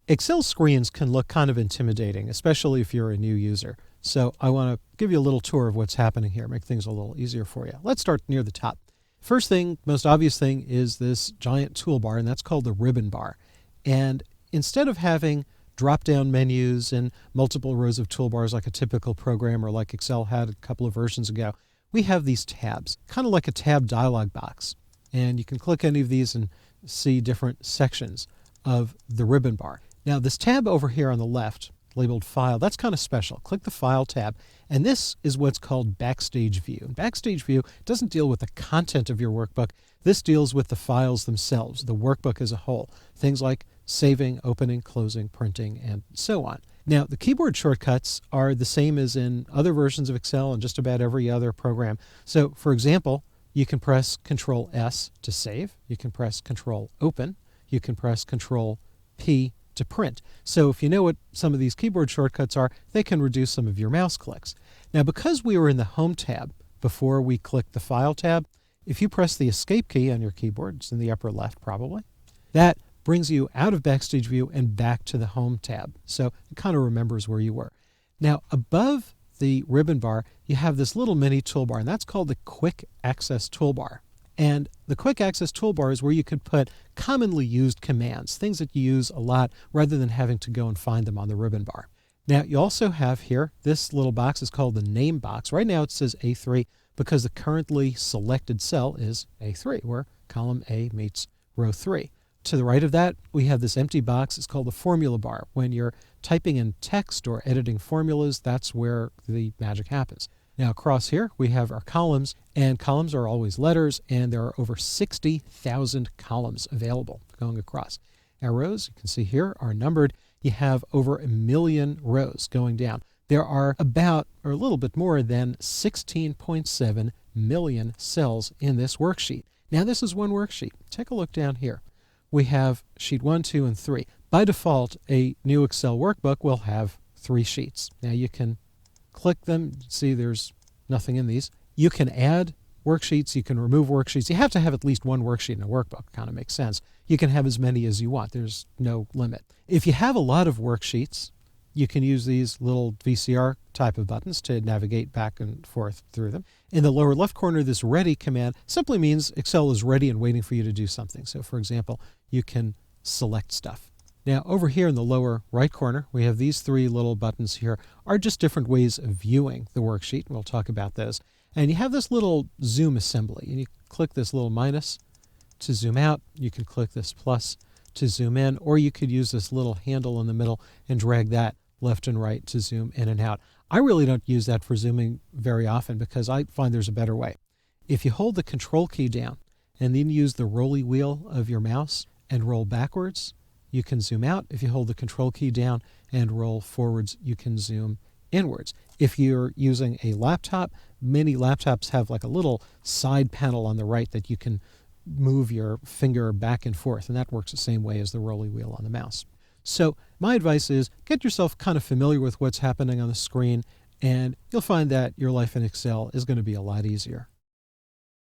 Excel screens can look kind of intimidating, especially if you're a new user. So I want to give you a little tour of what's happening here, make things a little easier for you. Let's start near the top. First thing, most obvious thing, is this giant toolbar, and that's called the ribbon bar. And instead of having drop-down menus and multiple rows of toolbars like a typical program or like Excel had a couple of versions ago, we have these tabs, kind of like a tab dialog box. And you can click any of these and see different sections of the ribbon bar. Now, this tab over here on the left, labeled File, that's kind of special. Click the File tab, and this is what's called Backstage View. And Backstage View doesn't deal with the content of your workbook. This deals with the files themselves, the workbook as a whole. Things like saving, opening, closing, printing, and so on. Now, the keyboard shortcuts are the same as in other versions of Excel and just about every other program. So, for example, you can press Control-S to save. You can press Control-Open. You can press Control-P to print. So if you know what some of these keyboard shortcuts are, they can reduce some of your mouse clicks. Now, because we were in the Home tab before we clicked the File tab, if you press the Escape key on your keyboard, it's in the upper left probably, that brings you out of Backstage View and back to the Home tab. So it kind of remembers where you were. Now, above the ribbon bar, you have this little mini toolbar, and that's called the Quick Access Toolbar. And the Quick Access Toolbar is where you could put commonly used commands, things that you use a lot rather than having to go and find them on the ribbon bar. Now, you also have here, this little box is called the Name box. Right now it says A3 because the currently selected cell is A3, where column A meets row 3. To the right of that, we have this empty box. It's called the Formula bar. When you're typing in text or editing formulas, that's where the magic happens. Now, across here, we have our columns, and columns are always letters, and there are over 60,000 columns available going across. Our rows, you can see here, are numbered. You have over 1 million rows going down. There are about, or a little bit more than 16.7 million cells in this worksheet. Now, this is one worksheet. Take a look down here. We have sheet 1, 2, and 3. By default, a new Excel workbook will have 3 sheets. Now, you can click them, see there's nothing in these. You can add worksheets, you can remove worksheets. You have to have at least one worksheet in a workbook, kind of makes sense. You can have as many as you want, there's no limit. If you have a lot of worksheets, you can use these little VCR type of buttons to navigate back and forth through them. In the lower left corner, this Ready command simply means Excel is ready and waiting for you to do something. So for example, you can select stuff. Now, over here in the lower right corner, we have these 3 little buttons here are just different ways of viewing the worksheet. We'll talk about those. And you have this little zoom assembly, and you click this little minus to zoom out. You can click this plus to zoom in, or you could use this little handle in the middle and drag that left and right to zoom in and out. I really don't use that for zooming very often because I find there's a better way. If you hold the Control key down and then use the rolly wheel of your mouse and roll backwards, you can zoom out. If you hold the Control key down and roll forwards, you can zoom inwards. If you're using a laptop, many laptops have like a little side panel on the right that you can move your finger back and forth, and that works the same way as the rolly wheel on the mouse. So my advice is get yourself kind of familiar with what's happening on the screen, and you'll find that your life in Excel is going to be a lot easier.